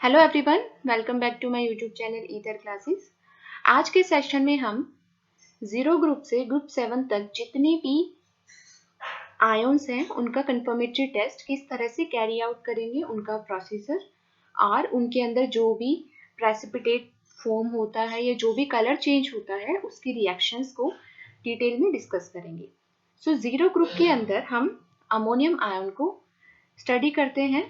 Hello everyone, welcome back to my YouTube channel ether classes. आज के session में हम जीरो ग्रुप से ग्रुप 7 तक जितने भी आयंस हैं उनका कंफर्मेटरी टेस्ट किस तरह से कैरी आउट करेंगे, उनका प्रोसीजर और उनके अंदर जो भी प्रेसिपिटेट फॉर्म होता है या जो भी कलर चेंज होता है उसकी रिएक्शंस को डिटेल में डिस्कस करेंगे। सो जीरो ग्रुप के अंदर हम अमोनियम आयन को स्टडी करते हैं।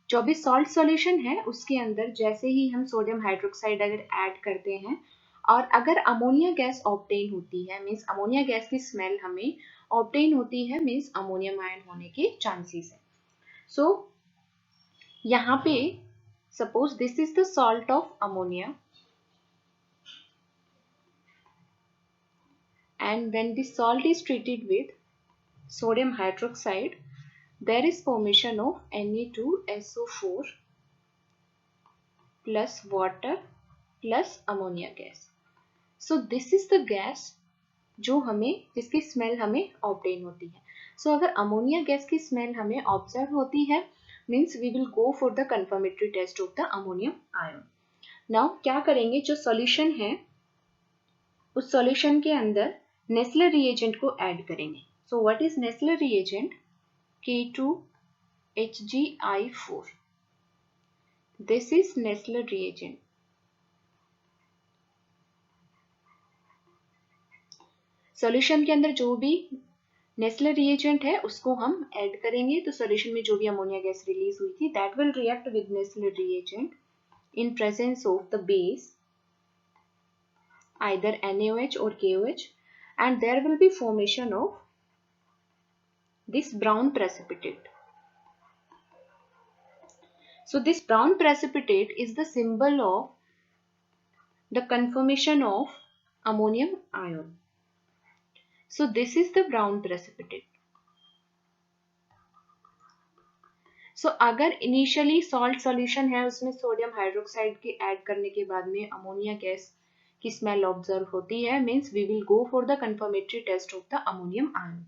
जो भी सॉल्ट सॉल्यूशन है उसके अंदर जैसे ही हम सोडियम हाइड्रोक्साइड अगर ऐड करते हैं और अगर अमोनिया गैस ऑब्टेन होती है, मींस अमोनिया गैस की स्मेल हमें ऑब्टेन होती है, मींस अमोनियम आयन होने के चांसेस है। सो यहाँ पे suppose this is the salt of ammonia and when the salt is treated with sodium hydroxide, there is formation of Na2SO4 plus water plus ammonia gas. So this is the gas जो हमें जिसकी smell हमें obtain होती है। So अगर ammonia gas की smell हमें observe होती है means we will go for the confirmatory test of the ammonium ion. Now क्या करेंगे, जो सॉल्यूशन है उस सॉल्यूशन के अंदर नेस्ले रिएजेंट को ऐड करेंगे। So what is Nestle reagent? K2HgI4. This is Nestle reagent. Solution के अंदर जो भी नेस्ले रिएजेंट है उसको हम ऐड करेंगे, तो सॉल्यूशन में जो भी अमोनिया गैस रिलीज हुई थी that will react with Nestle reagent in presence of the base either NaOH or KOH, and there will be formation of this brown precipitate. So this brown precipitate is the symbol of the conformation of ammonium ion. So this is the brown precipitate. So अगर initially salt solution है उसमें sodium hydroxide के add करने के बाद में ammonia gas की smell observe होती है means we will go for the confirmatory test of the ammonium ion.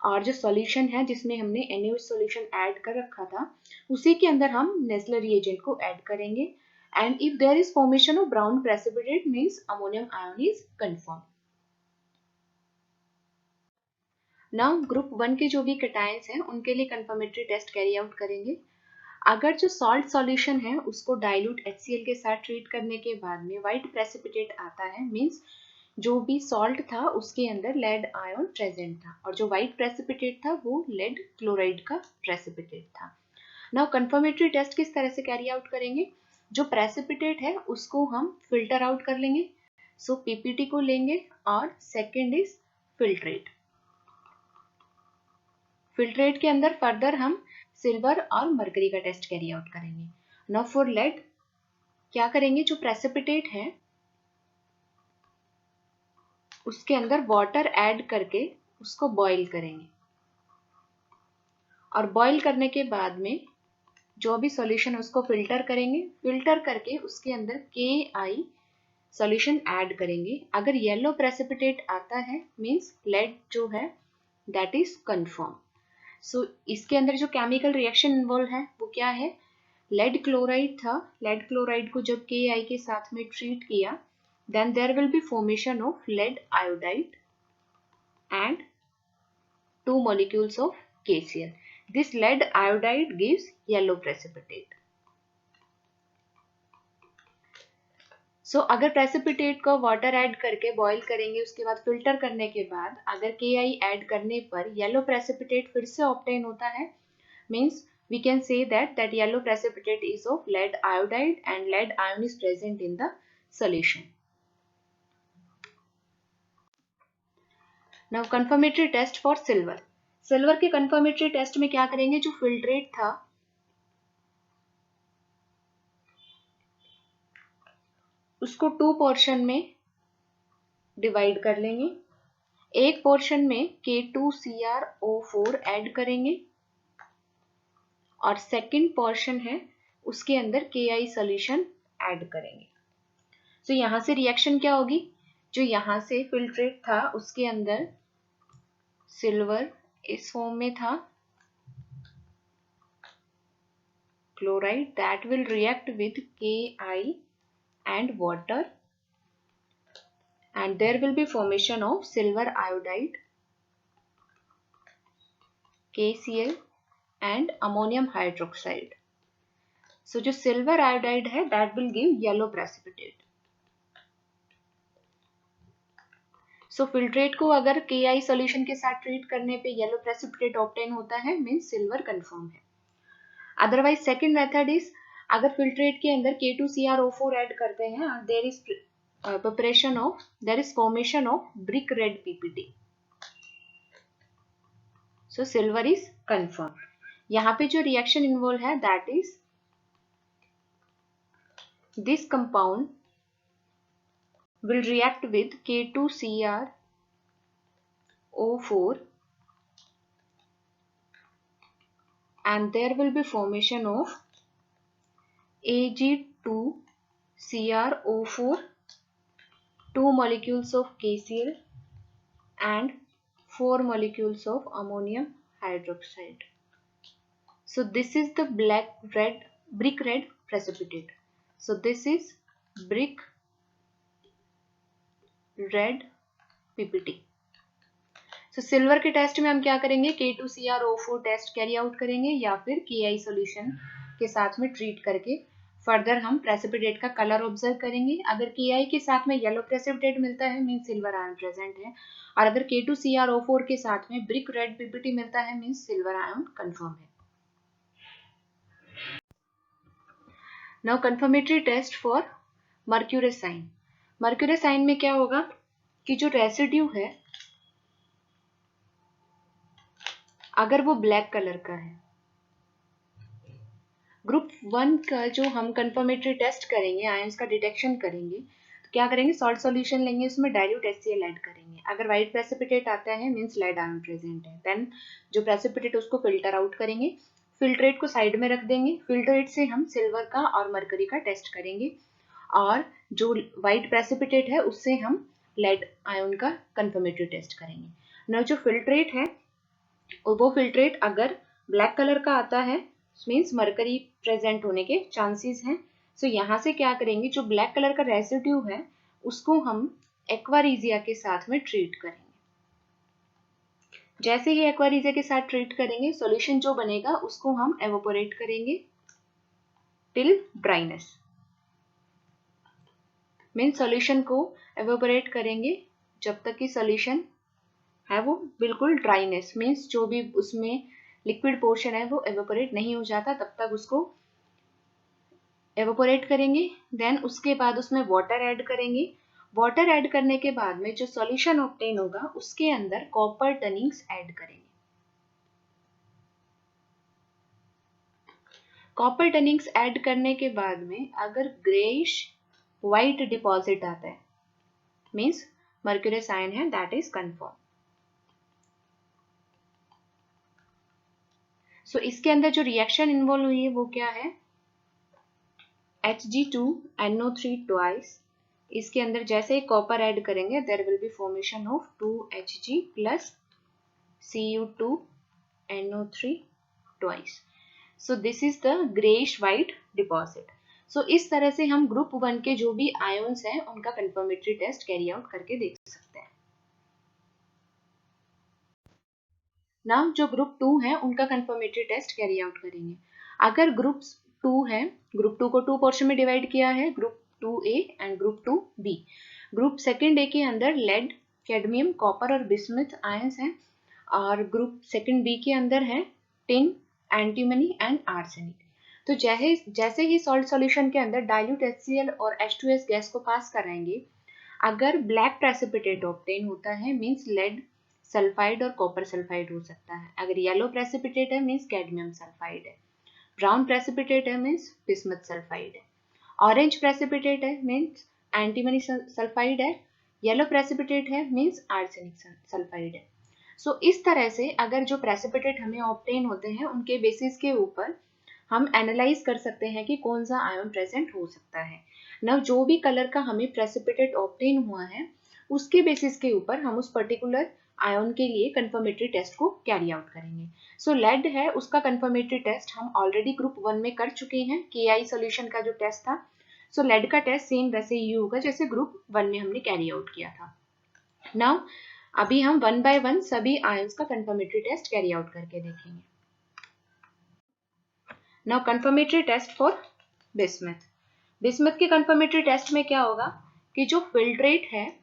और जो सॉल्यूशन है जिसमें हमने NaOH सॉल्यूशन ऐड कर रखा था उसी के अंदर हम नेस्ले रिएजेंट को ऐड करेंगे and if there is formation of brown precipitate means ammonium ion is confirm. Now group 1 के जो भी कैटायंस हैं उनके लिए कंफर्मेटरी टेस्ट कैरी आउट करेंगे। अगर जो सॉल्ट सॉल्यूशन है उसको डाइल्यूट HCl के साथ ट्रीट करने के बाद में व्हाइट प्रेसिपिटेट आता है मींस जो भी सॉल्ट था उसके अंदर लेड आयन प्रेजेंट था और जो व्हाइट प्रेसिपिटेट था वो लेड क्लोराइड का प्रेसिपिटेट था। नाउ कंफर्मेटरी टेस्ट किस तरह से कैरी आउट करेंगे, जो प्रेसिपिटेट है उसको हम फिल्टर आउट कर लेंगे। सो PPT को लेंगे और सेकेंड इज फिल्ट्रेट। फिल्ट्रेट के अंदर फर्दर हम सिल्वर और मरकरी का टेस्ट कैरी आउट करेंगे। नाउ फॉर लेड क्या करेंगे, जो प्रेसिपिटेट है उसके अंदर वाटर ऐड करके उसको बॉईल करेंगे और बॉईल करने के बाद में जो भी सॉल्यूशन है उसको फिल्टर करेंगे। फिल्टर करके उसके अंदर KI सॉल्यूशन ऐड करेंगे। अगर येलो प्रेसिपिटेट आता है मींस लेड जो है दैट इज कंफर्म। सो इसके अंदर जो केमिकल रिएक्शन इन्वॉल्व है वो क्या है, लेड क्लोराइड था। लेड क्लोराइड को जब KI के साथ में ट्रीट किया then there will be formation of lead iodide and 2 molecules of KCl. This lead iodide gives yellow precipitate. So अगर precipitate को water ऐड करके boil करेंगे उसके बाद filter करने के बाद अगर KI ऐड करने पर yellow precipitate फिर से obtain होता है means we can say that yellow precipitate is of lead iodide and lead ion is present in the solution. Now confirmatory test for silver. Silver के कंफर्मेटरी टेस्ट में क्या करेंगे, जो फिल्ट्रेट था उसको 2 पोर्शन में डिवाइड कर लेंगे। एक पोर्शन में K2CrO4 ऐड करेंगे और सेकंड पोर्शन है उसके अंदर KI सॉल्यूशन ऐड करेंगे। तो यहां से रिएक्शन क्या होगी, जो यहां से फिल्ट्रेट था उसके अंदर सिल्वर इस फॉर्म में था chloride that will react with Ki and water, and there will be formation of silver iodide, KCl and ammonium hydroxide. So जो silver iodide है that will give yellow precipitate. So filtrate को अगर Ki solution के साथ treat करने पे yellow precipitate obtain होता है means silver confirm है. Otherwise second method is अगर filtrate के अंदर K2CrO4 ऐड करते हैं there is formation of brick red PPT. So silver is confirmed. यहाँ पे जो reaction involved है that is this compound will react with K2CrO4 and there will be formation of Ag2CrO4, 2 molecules of KCl and 4 molecules of ammonium hydroxide. So this is the brick red precipitate. So this is brick red PPT. So silver के test में हम क्या करेंगे, K2CrO4 test carry out करेंगे या फिर Ki solution के साथ में ट्रीट करके फर्दर हम प्रेसिपिटेट का कलर ऑब्जर्व करेंगे. अगर Ki के साथ में येलो प्रेसिपिटेट मिलता है मीन्स सिल्वर आयन प्रेजेंट है, और अगर K2CrO4 के साथ में ब्रिक रेड PPT मिलता है मीन्स सिल्वर आयन कंफर्म है. Now confirmatory test for mercurous ion. Mercurous ion में क्या होगा कि जो रेसिड्यू है अगर वो ब्लैक कलर का है, ग्रुप 1 का जो हम कंफर्मेटरी टेस्ट करेंगे, आयंस का डिटेक्शन करेंगे, तो क्या करेंगे, सॉल्ट सॉल्यूशन लेंगे, उसमें डाइल्यूट HCl ऐड करेंगे. अगर व्हाइट प्रेसिपिटेट आता है मींस लेड आयन प्रेजेंट है, देन जो प्रेसिपिटेट उसको फिल्टर आउट करेंगे, फिल्ट्रेट को साइड में रख देंगे. फिल्ट्रेट से हम सिल्वर का और मरकरी का टेस्ट करेंगे और जो व्हाइट प्रेसिपिटेट है उससे हम लेड आयन का कंफर्मेटरी टेस्ट करेंगे. ना जो फिल्ट्रेट है वो फिल्ट्रेट अगर ब्लैक कलर का आता है मीन्स मरकरी प्रेजेंट होने के चांसेस हैं. सो यहाँ से क्या करेंगे, जो ब्लैक कलर का रेसिड्यू है उसको हम एक्वारीजिया के साथ में ट्रीट करेंगे. जैसे ही एक्वारीजिया के साथ ट्रीट करेंगे, सॉल्यूशन जो बनेगा उसको हम एवोपोरेट करेंगे टिल ड्राइनेस. मीन्स सॉल्यूशन को एवोपोरेट करेंगे जब तक कि सॉल्यूशन है वो बिल्कुल ड्राइनेस मीन्स जो भी उसमें लिक्विड पोर्शन है वो एवोपोरेट नहीं हो जाता, तब तक उसको एवोपोरेट करेंगे. देन उसके बाद उसमें वाटर ऐड करेंगे. वाटर ऐड करने के बाद में जो सॉल्यूशन ऑब्टेन होगा उसके अंदर कॉपर टनिंग्स ऐड करेंगे. कॉपर टनिंग्स ऐड करने के बाद में अगर ग्रेइश व्हाइट डिपॉजिट आता है मीन्स मर्क्यूरस आयन है, दैट इज कंफर्म. सो इसके अंदर जो रिएक्शन इन्वॉल्व हुई है वो क्या है, Hg2NO3 ट्वाइस. इसके अंदर जैसे ही कॉपर ऐड करेंगे there will be formation of 2Hg plus Cu2NO3 twice. So this is the greyish white deposit. So इस तरह से हम ग्रुप 1 के जो भी आयंस हैं उनका कंफर्मेटरी टेस्ट कैरी आउट करके देख सकते हैं. नाउ जो ग्रुप 2 है उनका कंफर्मेटरी टेस्ट कैरी आउट करेंगे. अगर ग्रुप 2 है, ग्रुप 2 को 2 पोर्शन में डिवाइड किया है, group 2A and group 2B. Group second A के अंदर लेड, कैडमियम, कॉपर और बिस्मथ आयंस हैं और ग्रुप सेकंड B के अंदर है टिन, एंटीमनी एंड आर्सेनिक. तो जैसे ही सॉल्ट सॉल्यूशन के अंदर डाइल्यूट HCl और H2S गैस को पास कराएंगे, अगर ब्लैक प्रेसिपिटेट ऑब्टेन होता है मीन्स लेड सल्फाइड और कॉपर सल्फाइड हो सकता है. अगर येलो प्रेसिपिटेट है मीन्स कैडमियम सल्फाइड है. ब्राउन प्रेसिपिटेट है मीन्स बिस्मथ सल्फाइड है. ऑरेंज प्रेसिपिटेट है मीन्स एंटीमनी सल्फाइड है. येलो प्रेसिपिटेट है मीन्स आर्सेनिक सल्फाइड है. सो इस तरह से अगर जो प्रेसिपिटेट हमें ऑब्टेन होते हैं उनके बेसिस के ऊपर हम एनालाइज कर सकते हैं कि कौन सा आयन प्रेजेंट हो सकता है. ना जो भी कलर का हमें प्रेसिपिटेट ऑब्टेन हुआ है उसके बेसिस के ऊपर हम उस पर्टिकुलर आयन के लिए कंफर्मेटरी टेस्ट को कैरी आउट करेंगे। सो लेड है, उसका कंफर्मेटरी टेस्ट हम ऑलरेडी ग्रुप 1 में कर चुके हैं, KI सॉल्यूशन का जो टेस्ट था। सो लेड का टेस्ट सेम वैसे ही होगा जैसे ग्रुप 1 में हमने कैरी आउट किया था। नाउ अभी हम 1 बाय 1 सभी आयंस का कंफर्मेटरी टेस्ट कैरी आउट करके देखेंगे। Now confirmatory test for bismuth. Bismuth के कंफर्मेटरी टेस्ट में क्या होगा कि जो फिल्ट्रेट है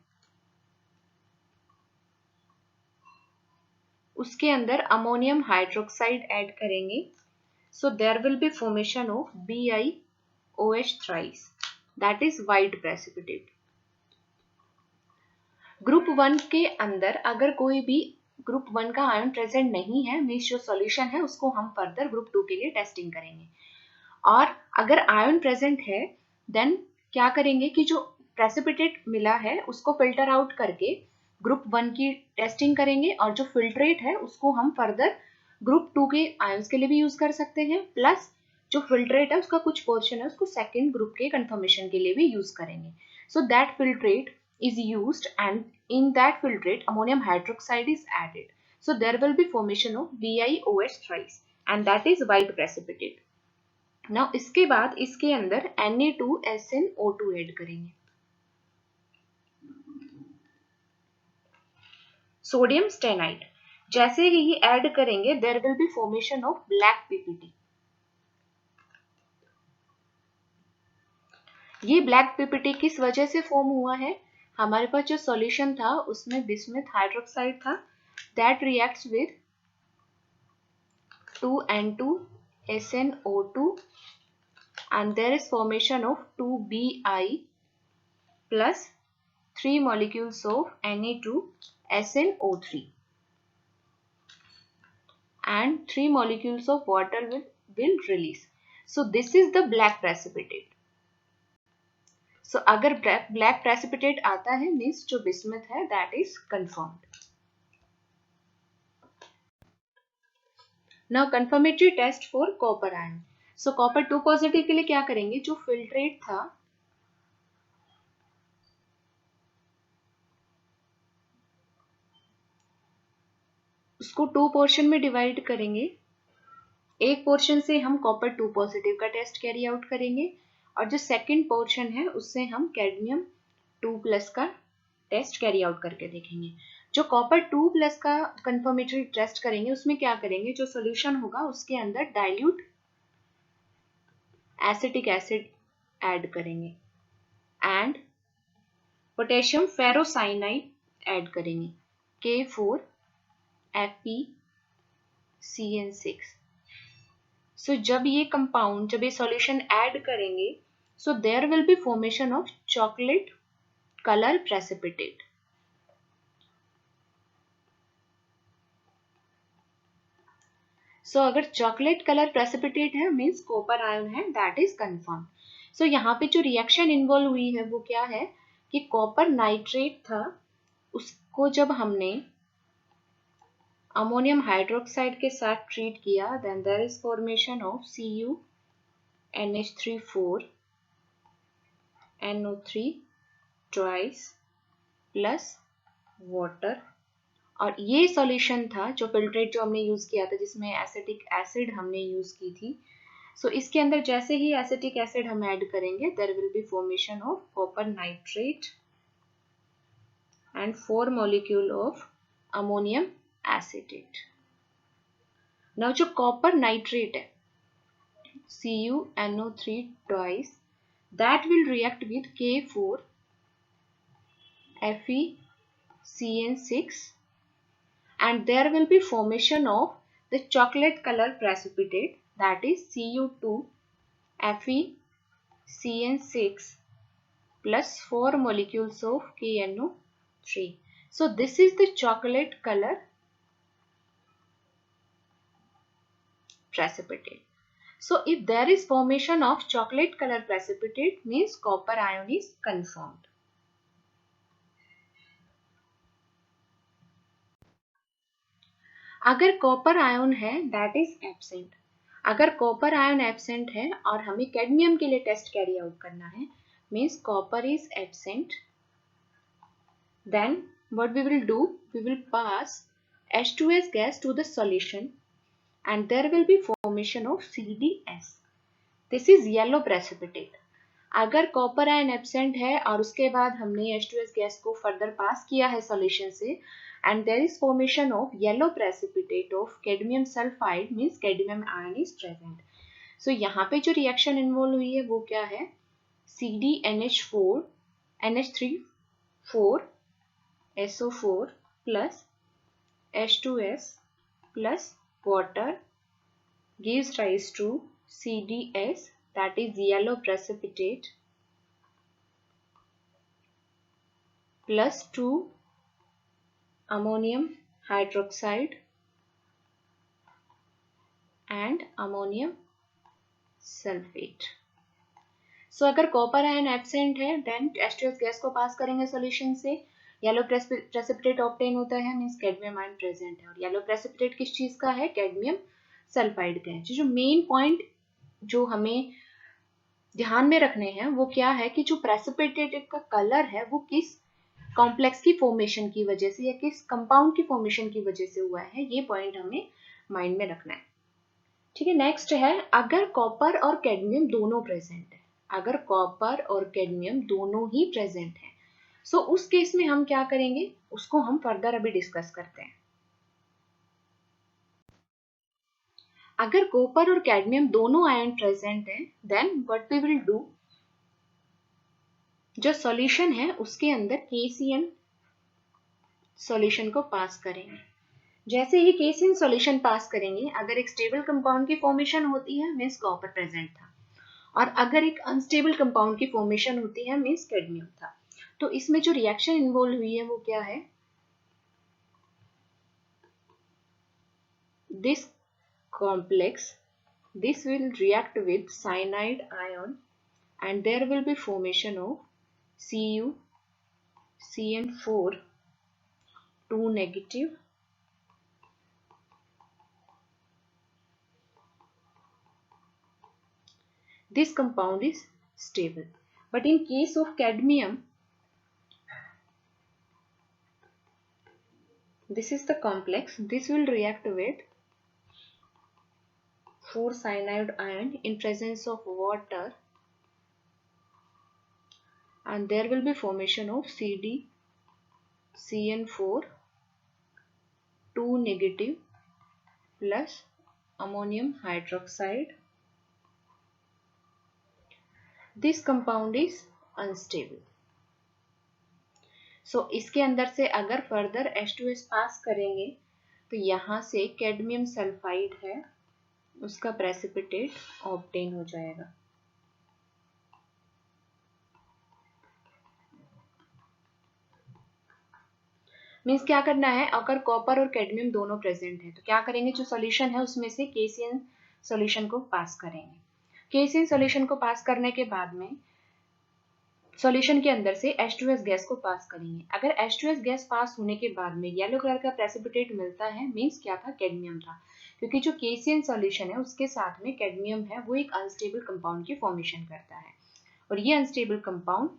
उसके अंदर अमोनियम हाइड्रोक्साइड ऐड करेंगे। So there will be formation of BiOH thrice, that is white precipitate. Group 1 के अंदर अगर कोई भी ग्रुप 1 का आयन प्रेजेंट नहीं है, मींस जो सॉल्यूशन है उसको हम फर्दर ग्रुप 2 के लिए टेस्टिंग करेंगे। और अगर आयन प्रेजेंट है देन क्या करेंगे कि जो प्रेसिपिटेट मिला है उसको फिल्टर आउट करके ग्रुप 1 की टेस्टिंग करेंगे, और जो फिल्ट्रेट है उसको हम फर्दर ग्रुप 2 के आयंस के लिए भी यूज कर सकते हैं, प्लस जो फिल्ट्रेट है उसका कुछ पोर्शन है उसको सेकेंड ग्रुप के कंफर्मेशन के लिए भी यूज करेंगे। So that filtrate is used and in that filtrate ammonium hydroxide is added. So there will be formation of BiOH thrice and that is white precipitate. Now इसके बाद इसके अंदर Na2SnO2 add करेंगे। Sodium स्टेनाइट जैसे ही add करेंगे there will be formation of black PPT. ये black PPT किस वजह से फॉर्म हुआ है? हमारे पास जो सॉल्यूशन था उसमें बिस्मथ हाइड्रोक्साइड था, that reacts with 2N2SnO2 and there is formation of 2Bi plus 3 molecules of Na2SnO3 and 3 molecules of water will release. So this is the black precipitate. So अगर black precipitate आता है means जो bismuth है that is confirmed. Now confirmatory test for copper ion. So copper 2 positive के लिए क्या करेंगे, जो फिल्ट्रेट था उसको 2 पोर्शन में डिवाइड करेंगे। एक पोर्शन से हम कॉपर 2 पॉजिटिव का टेस्ट कैरी आउट करेंगे और जो सेकंड पोर्शन है उससे हम कैडमियम 2+ का टेस्ट कैरी आउट करके देखेंगे। जो कॉपर 2+ का कंफर्मेटरी टेस्ट करेंगे उसमें क्या करेंगे, जो सॉल्यूशन होगा उसके अंदर डाइल्यूट एसिटिक एसिड ऐड करेंगे एंड पोटेशियम फेरोसाइनाइड ऐड करेंगे K4FeCN6। सो जब ये कंपाउंड जब ये सॉल्यूशन ऐड करेंगे so there will be formation of chocolate colour precipitate. So अगर चॉकलेट कलर प्रेसिपिटेट है मीन्स कॉपर आयन है, दैट इज कंफर्म। सो यहाँ पे जो रिएक्शन इन्वॉल्व हुई है वो क्या है कि कॉपर नाइट्रेट था उसको जब हमने अमोनियम हाइड्रोक्साइड के साथ ट्रीट किया then there is formation of CuNH3 twice plus water. और ये सॉल्यूशन था जो फिल्ट्रेट जो हमने यूज किया था जिसमें एसिटिक एसिड हमने यूज की थी। सो इसके अंदर जैसे ही एसिटिक एसिड हम ऐड करेंगे there will be formation of copper nitrate and 4 molecule of ammonium acetate. Now जो कॉपर नाइट्रेट है CuNO3 twice that will react with K4FeCN6 and there will be formation of the chocolate color precipitate that is Cu2FeCN6 plus 4 molecules of KNO3. So this is the chocolate color precipitate. So if there is formation of chocolate color precipitate means copper ion is confirmed. अगर copper ion है that is absent. अगर copper ion absent है और हमें cadmium के लिए test carry out करना है means copper is absent, then what we will do, we will pass H2S gas to the solution and there will be formation of CDS. This is yellow precipitate. अगर copper ion absent है और उसके बाद हमने H2S gas को further पास किया है solution से and there is formation of yellow precipitate of cadmium sulfide means cadmium ion is present. So यहाँ पे जो रिएक्शन इन्वॉल्व हुई है वो क्या है, CdNH4 NH3 4 SO4 plus H2S plus water gives rise to CDS, that is yellow precipitate, plus 2 ammonium hydroxide and ammonium sulfate. सो अगर copper ion absent है देन H2S गैस को पास करेंगे सॉल्यूशन से, येलो प्रेसिपिटेट ऑब्टेन होता है means cadmium ion present है, और येलो प्रेसिपिटेट किस चीज का है, कैडमियम सल्फाइड का है। जो मेन पॉइंट जो हमें ध्यान में रखने हैं वो क्या है कि जो प्रेसिपिटेट का कलर है वो किस कॉम्प्लेक्स की फॉर्मेशन की वजह से या किस कंपाउंड की फॉर्मेशन की वजह से हुआ है, ये पॉइंट हमें माइंड में रखना है। ठीक है, नेक्स्ट है अगर कॉपर और कैडमियम दोनों प्रेजेंट है, अगर कॉपर और कैडमियम दोनों ही प्रेजेंट है सो उस केस में हम क्या करेंगे उसको हम फर्दर अभी डिस्कस करते हैं। अगर कॉपर और कैडमियम दोनों आयन प्रेजेंट है then what we will do, जो सॉल्यूशन है उसके अंदर KCl सॉल्यूशन को पास करेंगे। जैसे ही KCl सॉल्यूशन पास करेंगे, अगर एक स्टेबल कंपाउंड की फॉर्मेशन होती है मींस कॉपर प्रेजेंट था, और अगर एक अनस्टेबल कंपाउंड की फॉर्मेशन होती है मींस कैडमियम था। तो इसमें जो रिएक्शन इन्वॉल्व हुई है वो क्या है, this complex, this will react with cyanide ion and there will be formation of CuCN4 2 negative this compound is stable, but in case of cadmium this is the complex, this will react with 4 cyanide ion in presence of water and there will be formation of CnCN4 2 negative plus ammonium hydroxide. This compound is unstable. So इसके अंदर से अगर further H2S पास करेंगे तो यहाँ से cadmium sulphide है उसका प्रेसिपिटेट ऑब्टेन हो जाएगा। मीन्स क्या करना है, अगर कॉपर और कैडमियम दोनों प्रेजेंट है तो क्या करेंगे, जो सॉल्यूशन है उसमें से KCl सॉल्यूशन को पास करेंगे। KCl सॉल्यूशन को पास करने के बाद में सॉल्यूशन के अंदर से H2S गैस को पास करेंगे। अगर H2S गैस पास होने के बाद में येलो कलर का प्रेसिपिटेट मिलता है मींस क्या था, कैडमियम था, क्योंकि जो KCl सॉल्यूशन है उसके साथ में कैडमियम है वो एक अनस्टेबल कंपाउंड की फॉर्मेशन करता है और ये अनस्टेबल कंपाउंड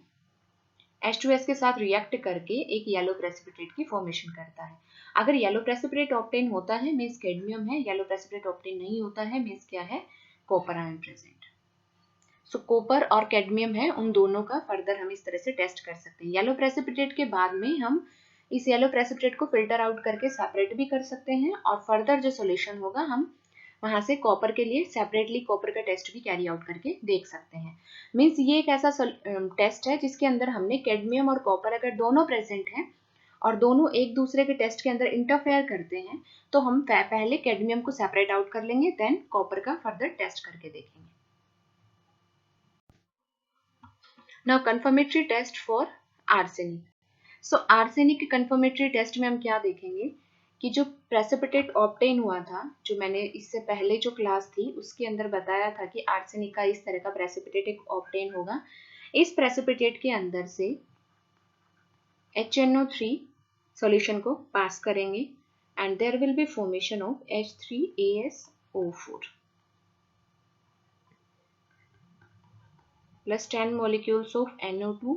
H2S के साथ रिएक्ट करके एक येलो प्रेसिपिटेट की फॉर्मेशन करता है। अगर येलो प्रेसिपिटेट ऑब्टेन होता है मींस कैडमियम है, येलो प्रेसिपिटेट ऑब्टेन नहीं होता है मींस क्या है, कॉपर आयन प्रेजेंट। सो कॉपर और कैडमियम है उन दोनों का फर्दर हम इस तरह से टेस्ट कर सकते हैं। येलो प्रेसिपिटेट के बाद में हम इस येलो प्रेसिपिटेट को फिल्टर आउट करके सेपरेट भी कर सकते हैं और फर्दर जो सॉल्यूशन होगा हम वहां से कॉपर के लिए सेपरेटली कॉपर का टेस्ट भी कैरी आउट करके देख सकते हैं। मींस ये एक ऐसा टेस्ट है जिसके अंदर हमने कैडमियम और कॉपर अगर दोनों प्रेजेंट हैं और दोनों एक दूसरे के टेस्ट के अंदर इंटरफेयर करते हैं तो हम पहले कैडमियम को सेपरेट आउट कर लेंगे देन कॉपर का फर्दर टेस्ट करके देखेंगे। Now confirmatory test for arsenic. So arsenic के कंफर्मेटरी टेस्ट में हम क्या देखेंगे कि जो प्रेसिपिटेट ऑब्टेन हुआ था, जो मैंने इससे पहले जो क्लास थी उसके अंदर बताया था कि आर्सेनिक का इस तरह का प्रेसिपिटेट एक ऑब्टेन होगा। इस प्रेसिपिटेट के अंदर से HNO3 सॉल्यूशन को पास करेंगे and there will be formation of H3AsO4 plus 10 molecules of NO2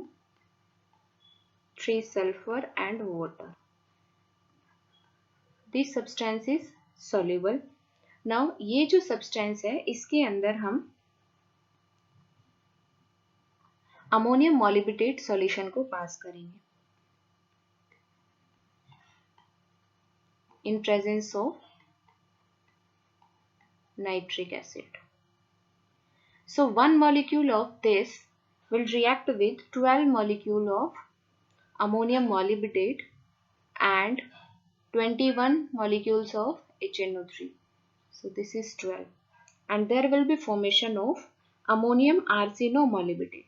3 sulfur and water. This substance is soluble. Now ये जो substance है इसके अंदर हम अमोनियम मॉलिब्डेट सॉल्यूशन को पास करेंगे in presence of nitric acid. So one molecule of this will react with 12 molecule of ammonium molybdate and 21 molecules of HNO3. So this is 12 and there will be formation of ammonium arsenomolybdate.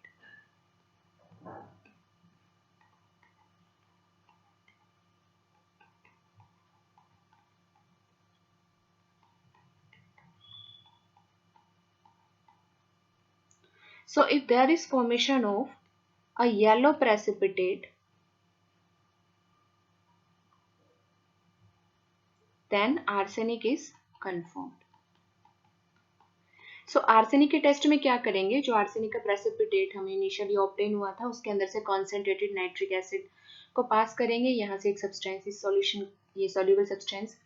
So if there is formation of a yellow precipitate, then arsenic is confirmed. So arsenic के test में क्या करेंगे, जो arsenic का precipitate हमें initially obtain हुआ था उसके अंदर से concentrated nitric acid को पास करेंगे, यहाँ से एक सब्सटेंस इस सॉल्यूशन, ये सॉल्युबल सब्सटेंस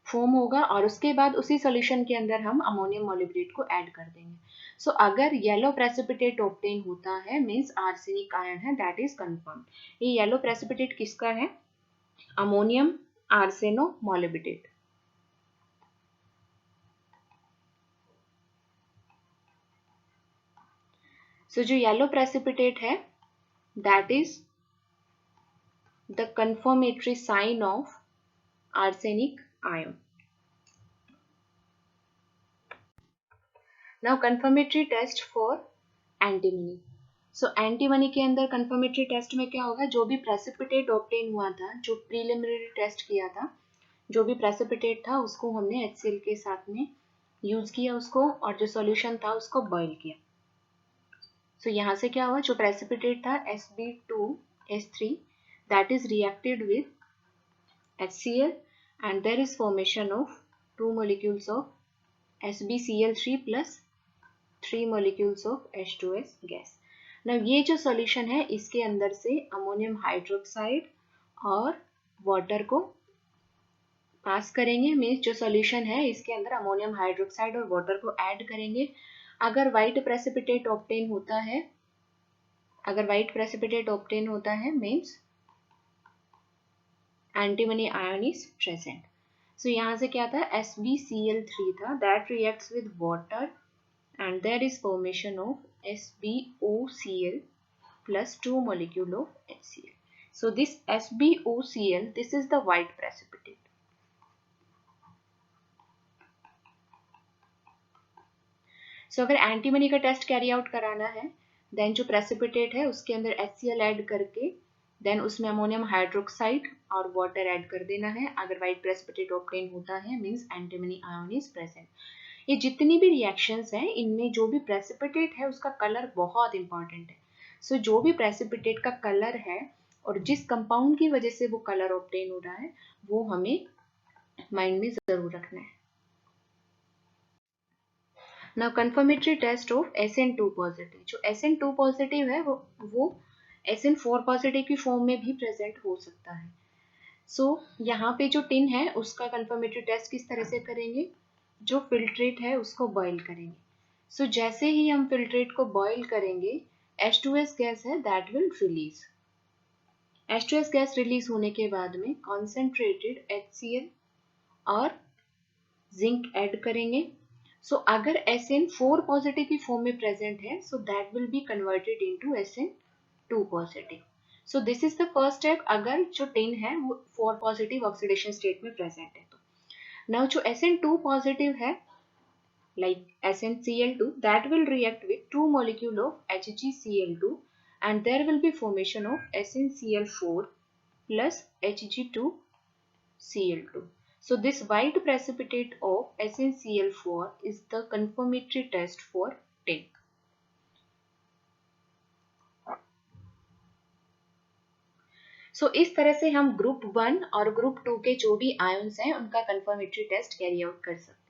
फॉर्म होगा और उसके बाद उसी सॉल्यूशन के अंदर हम अमोनियम मॉलिब्डेट को ऐड कर देंगे. सो अगर येलो प्रेसिपिटेट ऑब्टेन होता है मींस आर्सेनिक आयन है, दैट इज कंफर्म. ये येलो प्रेसिपिटेट किसका है, अमोनियम आर्सेनोमॉलिब्डेट. सो जो येलो प्रेसिपिटेट है that is the confirmatory sign of arsenic ion. Now confirmatory test for antimony. So antimony के अंदर confirmatory test में क्या होगा, जो भी precipitate obtain हुआ था, जो preliminary test किया था, जो भी precipitate था उसको हमने HCl के साथ में यूज किया उसको, और जो solution था उसको बॉइल किया. So यहाँ से क्या हुआ, जो precipitate था Sb2S3 that is reacted with HCl and there is formation of 2 molecules of SbCl3 plus 3 molecules of H2S gas. Now ये जो solution है इसके अंदर से अमोनियम हाइड्रोक्साइड और वाटर को पास करेंगे, मीन्स जो solution है इसके अंदर अमोनियम हाइड्रोक्साइड और वाटर को ऐड करेंगे. अगर व्हाइट प्रेसिपिटेट ऑब्टेन होता है, अगर व्हाइट प्रेसिपिटेट ऑब्टेन होता है means antimony ion is present. So यहाँ से क्या था, SbCl3 था, that reacts with water and there is formation of SbOCl plus 2 molecule of HCl. So this SbOCl, this is the white precipitate. So अगर antimony का test carry out कराना है, then जो प्रेसिपिटेट है उसके अंदर HCl ऐड करके then उसमें अमोनियम हाइड्रोक्साइड और वाटर ऐड कर देना है. अगर व्हाइट प्रेसिपिटेट ऑब्टेन होता है means antimony ion is present. ये जितनी भी रिएक्शंस हैं इनमें जो भी प्रेसिपिटेट है उसका कलर बहुत इंपॉर्टेंट है. सो जो भी प्रेसिपिटेट का कलर है और जिस कंपाउंड की वजह से वो कलर ऑब्टेन हो रहा है वो हमें माइंड में जरूर रखना है. Now confirmatory test of SN2 positive. जो SN2 पॉजिटिव है वो SN4 पॉजिटिव की फॉर्म में भी प्रेजेंट हो सकता है. सो यहाँ पे जो टिन है उसका कंफर्मेटरी टेस्ट किस तरह से करेंगे, जो फिल्ट्रेट है उसको बॉईल करेंगे. सो जैसे ही हम फिल्ट्रेट को बॉईल करेंगे H2S गैस है that will release. H2S gas release होने के बाद में कॉन्सेंट्रेटेड HCl और जिंक ऐड करेंगे. सो अगर SN4 पॉजिटिव की फॉर्म में प्रेजेंट है so that will be converted into SN2 positive. So this is the first step. अगर जो टिन है वो 4 पॉजिटिव ऑक्सीडेशन स्टेट में प्रेजेंट है तो. नाउ जो SN2 पॉजिटिव है like SnCl2 that will react with 2 molecule of HgCl2 and there will be formation of SnCl4 plus Hg2Cl2. So this white precipitate of SnCl4 is the confirmatory test for tin. सो इस तरह से हम group 1 और group 2 के जो भी ions हैं उनका कंफर्मेटरी टेस्ट कैरी आउट कर सकते हैं.